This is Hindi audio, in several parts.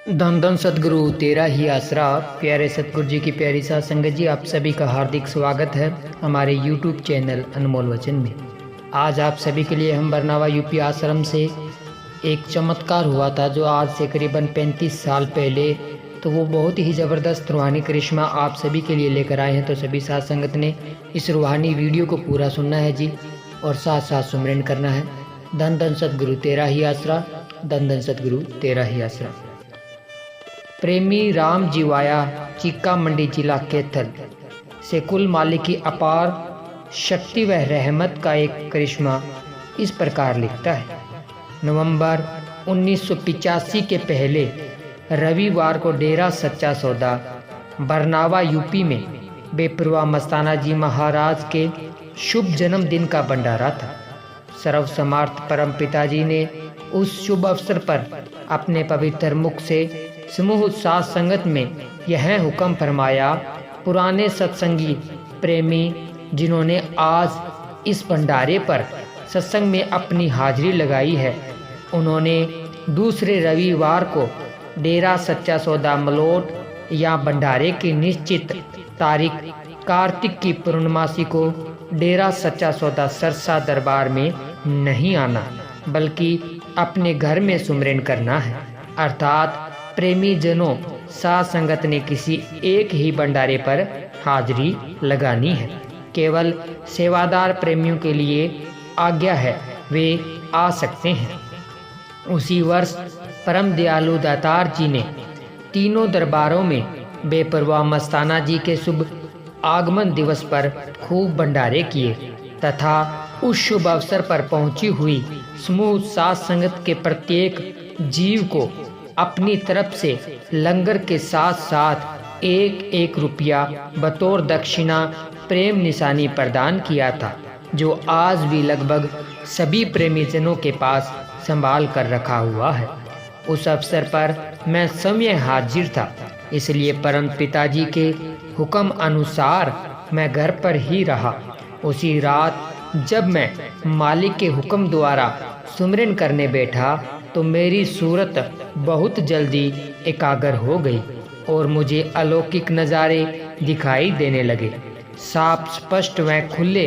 धन धन सतगुरु तेरा ही आसरा। प्यारे सतगुरु जी की प्यारी साध संगत जी, आप सभी का हार्दिक स्वागत है हमारे YouTube चैनल अनमोल वचन में। आज आप सभी के लिए हम बरनावा यूपी आश्रम से एक चमत्कार हुआ था जो आज से करीबन 35 साल पहले, तो वो बहुत ही ज़बरदस्त रूहानी करिश्मा आप सभी के लिए लेकर आए हैं। तो सभी साध संगत ने इस रूहानी वीडियो को पूरा सुनना है जी, और साथ साथ सुमरन करना है। धन धन सतगुरु तेरा ही आसरा, धन धन सतगुरु तेरा ही आसरा। प्रेमी राम जीवाया चीका मंडी जिला कैथल से कुल मालिक की अपार शक्ति व रहमत का एक करिश्मा इस प्रकार लिखता है। नवंबर 1985 के पहले रविवार को डेरा सच्चा सौदा बरनावा यूपी में बेपरवाह मस्ताना जी महाराज के शुभ जन्मदिन का भंडारा था। सर्वसमर्थ परम पिताजी ने उस शुभ अवसर पर अपने पवित्र मुख से समूह साध संगत में यह हुक्म फरमाया। पुराने सत्संगी प्रेमी जिन्होंने आज इस भंडारे पर सत्संग में अपनी हाजिरी लगाई है, उन्होंने दूसरे रविवार को डेरा सच्चा सौदा मलोट या भंडारे की निश्चित तारीख कार्तिक की पूर्णमासी को डेरा सच्चा सौदा सरसा दरबार में नहीं आना, बल्कि अपने घर में सुमरन करना है। अर्थात प्रेमी जनों साध संगत ने किसी एक ही भंडारे पर हाजिरी लगानी है। केवल सेवादार प्रेमियों के लिए आज्ञा है, वे आ सकते हैं। उसी वर्ष परम दयालु दातार जी ने तीनों दरबारों में बेपरवाह मस्ताना जी के शुभ आगमन दिवस पर खूब भंडारे किए तथा उस शुभ अवसर पर पहुंची हुई समूह साध संगत के प्रत्येक जीव को अपनी तरफ से लंगर के साथ साथ एक रुपया बतौर दक्षिणा प्रेम निशानी प्रदान किया था, जो आज भी लगभग सभी प्रेमी जनों के पास संभाल कर रखा हुआ है। उस अवसर पर मैं स्वयं हाजिर था, इसलिए परम पिताजी के हुक्म अनुसार मैं घर पर ही रहा। उसी रात जब मैं मालिक के हुक्म द्वारा सुमरन करने बैठा तो मेरी सूरत बहुत जल्दी एकाग्र हो गई और मुझे अलौकिक नज़ारे दिखाई देने लगे। साफ स्पष्ट व खुले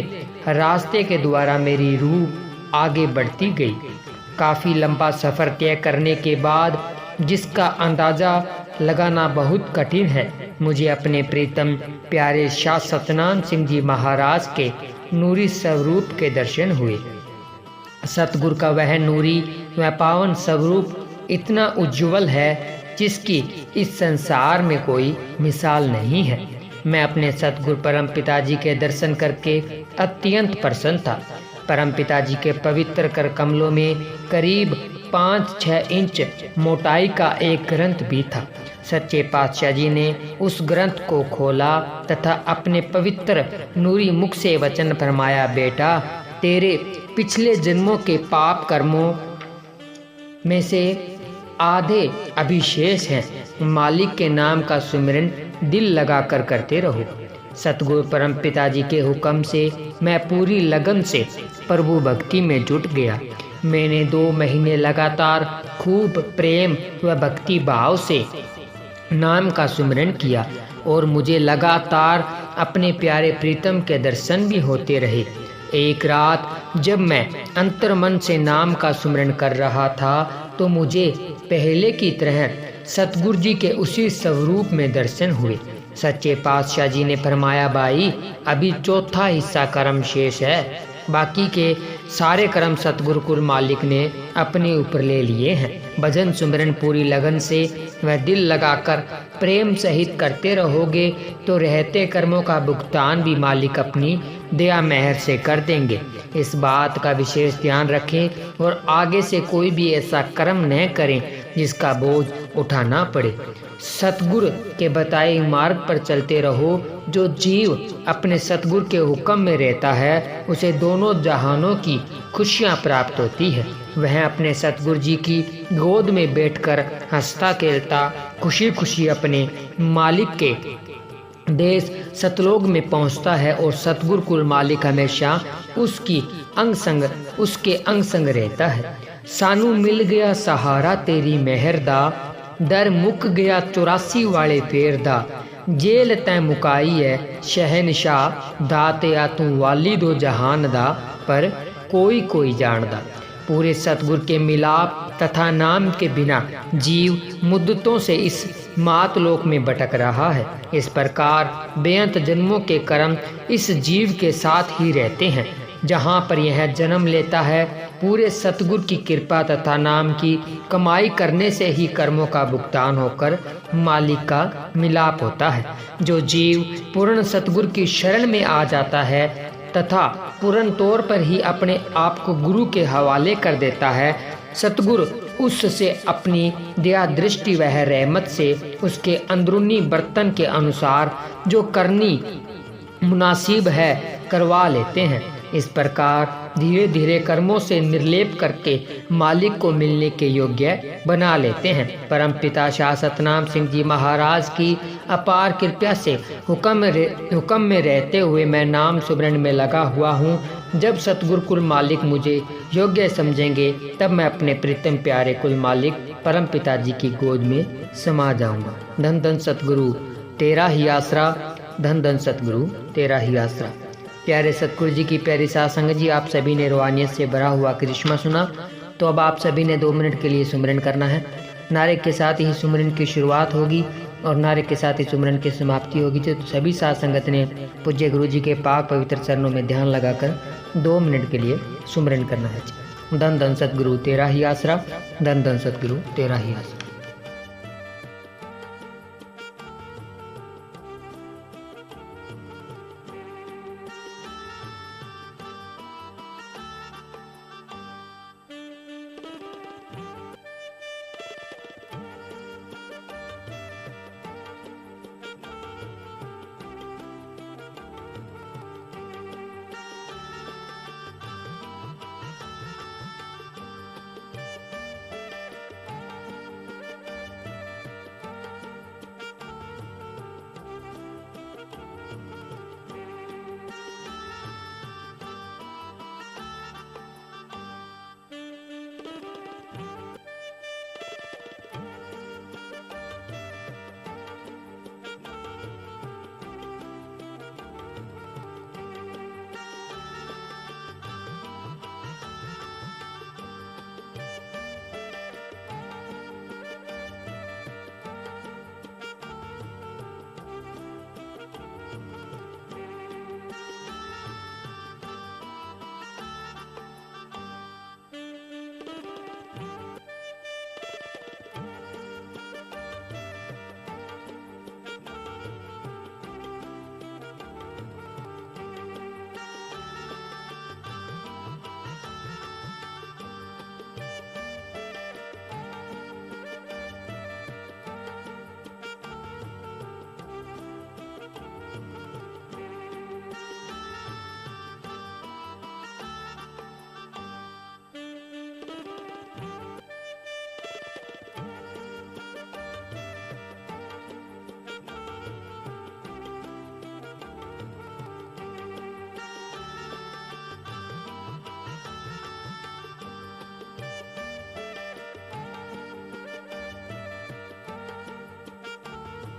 रास्ते के द्वारा मेरी रूह आगे बढ़ती गई। काफ़ी लंबा सफ़र तय करने के बाद, जिसका अंदाज़ा लगाना बहुत कठिन है, मुझे अपने प्रीतम प्यारे शाह सतनाम सिंह जी महाराज के नूरी स्वरूप के दर्शन हुए। सतगुरु का वह नूरी व पावन स्वरूप इतना उज्ज्वल है जिसकी इस संसार में कोई मिसाल नहीं है। मैं अपने सतगुरु परम पिताजी के दर्शन करके अत्यंत प्रसन्न था। परम पिताजी के पवित्र कर कमलों में करीब 5-6 इंच मोटाई का एक ग्रंथ भी था। सच्चे पातशाह जी ने उस ग्रंथ को खोला तथा अपने पवित्र नूरी मुख से वचन फरमाया, बेटा, तेरे पिछले जन्मों के पाप कर्मों में से आधे अभिशेष हैं। मालिक के नाम का सुमिरन दिल लगाकर करते रहो। सतगुरु परम पिताजी के हुक्म से मैं पूरी लगन से प्रभु भक्ति में जुट गया। मैंने 2 महीने लगातार खूब प्रेम व भक्ति भाव से नाम का सुमिरन किया और मुझे लगातार अपने प्यारे प्रीतम के दर्शन भी होते रहे। एक रात जब मैं अंतर्मन से नाम का सुमिरन कर रहा था तो मुझे पहले की तरह सतगुरु जी के उसी स्वरूप में दर्शन हुए। सच्चे पातशाह जी ने फरमाया, भाई, अभी चौथा हिस्सा कर्म शेष है, बाकी के सारे कर्म सतगुरु कुल मालिक ने अपने ऊपर ले लिए हैं। भजन सुमिरन पूरी लगन से व दिल लगाकर प्रेम सहित करते रहोगे तो रहते कर्मों का भुगतान भी मालिक अपनी दया मेहर से कर देंगे। इस बात का विशेष ध्यान रखें और आगे से कोई भी ऐसा कर्म न करें जिसका बोझ उठाना पड़े। सतगुरु के बताए मार्ग पर चलते रहो। जो जीव अपने सतगुरु के हुक्म में रहता है उसे दोनों जहानों की खुशियाँ प्राप्त होती है। वह अपने सतगुरु जी की गोद में बैठकर हंसता खेलता खुशी खुशी अपने मालिक के देश सतलोक में पहुंचता है और सतगुरु कुल मालिक हमेशा उसके अंग संग रहता है। सानू मिल गया सहारा तेरी मेहर दा, दर मुक गया 84 वाले फेर दा, जेल तै मुकाई है शहनशाह, दाते तू वाली दो जहान दा, पर कोई कोई जानदा। पूरे सतगुर के मिलाप तथा नाम के बिना जीव मुद्दतों से इस मातलोक में भटक रहा है। इस प्रकार बेअंत जन्मों के कर्म इस जीव के साथ ही रहते हैं। जहाँ पर यह जन्म लेता है, पूरे सतगुर की कृपा तथा नाम की कमाई करने से ही कर्मों का भुगतान होकर मालिक का मिलाप होता है। जो जीव पूर्ण सतगुर की शरण में आ जाता है तथा पूर्ण तौर पर ही अपने आप को गुरु के हवाले कर देता है, सतगुरु उससे अपनी दया दृष्टि वह रहमत से उसके अंदरूनी बर्तन के अनुसार जो करनी मुनासिब है करवा लेते हैं। इस प्रकार धीरे धीरे कर्मों से निर्लेप करके मालिक को मिलने के योग्य बना लेते हैं। परमपिता शाह सतनाम सिंह जी महाराज की अपार कृपा से हुक्म में रहते हुए मैं नाम सुमरन में लगा हुआ हूँ। जब सतगुरु कुल मालिक मुझे योग्य समझेंगे, तब मैं अपने प्रीतम प्यारे कुल मालिक परम पिता जी की गोद में समा जाऊंगा। धन धन सतगुरु तेरा ही आसरा, धन धन सतगुरु तेरा ही आसरा। प्यारे सतगुरु जी की प्यारी साध संगत जी, आप सभी ने रूहानियत से भरा हुआ करिश्मा सुना। तो अब आप सभी ने 2 मिनट के लिए सुमरन करना है। नारे के साथ ही सुमरन की शुरुआत होगी और नारे के साथ ही सुमरन की समाप्ति होगी। तो सभी साध संगत ने पूज्य गुरु जी के पाक पवित्र चरणों में ध्यान लगाकर 2 मिनट के लिए सुमरन करना है। धन धन सतगुरु तेरा ही आसरा, धन धन सतगुरु तेरा ही आसरा।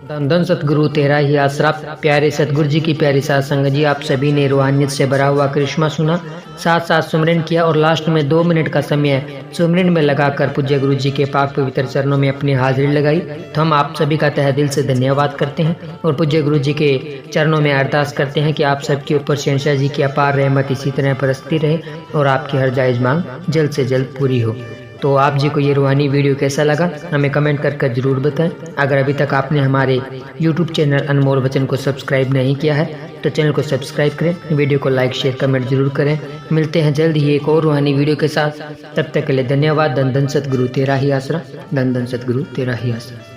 धन धन सतगुरु तेरा ही आसरा। प्यारे सतगुरु जी की प्यारी साध संगत जी, आप सभी ने रूहानियत से भरा हुआ करिश्मा सुना, साथ साथ सुमरन किया और लास्ट में 2 मिनट का समय सुमरन में लगाकर पूज्य गुरु जी के पाक पवित्र चरणों में अपनी हाजिरी लगाई। तो हम आप सभी का तहे दिल से धन्यवाद करते हैं और पूज्य गुरु जी के चरणों में अरदास करते हैं कि आप सबके ऊपर शहंशाह जी की अपार रहमत इसी तरह बरसती रहे और आपकी हर जायज़ मांग जल्द से जल्द पूरी हो। तो आप जी को ये रूहानी वीडियो कैसा लगा हमें कमेंट कर जरूर बताएं। अगर अभी तक आपने हमारे YouTube चैनल अनमोल वचन को सब्सक्राइब नहीं किया है तो चैनल को सब्सक्राइब करें, वीडियो को लाइक शेयर कमेंट जरूर करें। मिलते हैं जल्द ही एक और रूहानी वीडियो के साथ, तब तक के लिए धन्यवाद। धन धन सतगुरु तेरा ही आसरा, धन धन सतगुरु तेरा ही आसरा।